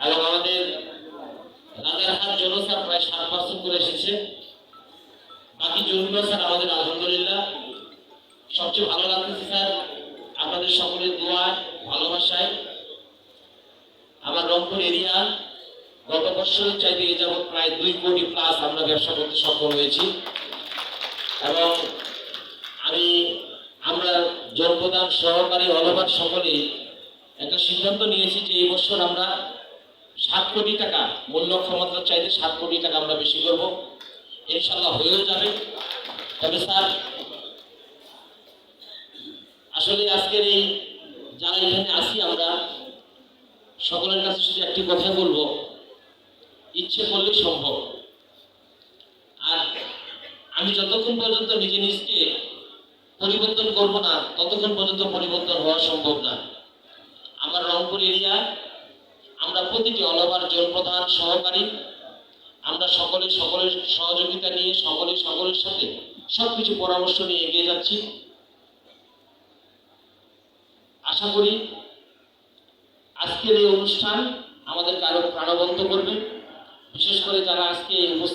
এবং আমাদের রাজারহাট জনস্যার প্রায় 7% করে এসেছে। বাকি জনগুলো স্যার আমাদের আলহামদুলিল্লাহ সবচেয়ে ভালো লাগতেছে স্যার আপনাদের সকলের দোয়া ভালোবাসায় আমার রংপুর এরিয়া গত বছরের চাইতে এ যাবৎ প্রায় 2 কোটি প্লাস আমরা ব্যবসা করতে সফল হয়েছি। এবং আমরা জনপ্রধান সহকারী অলওভার সকলেই একটা সিদ্ধান্ত নিয়েছি যে এই বছর আমরা 7 কোটি টাকা মূল্য ক্ষমতার চাইতে 7 কোটি টাকা আমরা বেশি করব, ইনশাআল্লাহ হয়েও যাবে। তবে স্যার আসলে আজকের এই যারা এখানে আসি আমরা সকলের কাছে শুধু একটি কথা বলবো, ইচ্ছে করলে সম্ভব। আর আমি যতক্ষণ পর্যন্ত নিজকে পরিবর্তন করব না ততক্ষণ পর্যন্ত পরিবর্তন হওয়া সম্ভব না। আমার রংপুর এরিয়া আমরা প্রতিটি অলওভার জনপ্রধান সহকারী আমরা সকলের সহযোগিতা নিয়ে সকলের সাথে সবকিছু পরামর্শ নিয়ে এগিয়ে যাচ্ছি। আশা করি আজকের এই অনুষ্ঠান আমাদেরকে আরো প্রাণবন্ত করবে, বিশেষ করে যারা আজকে এই উপস্থিত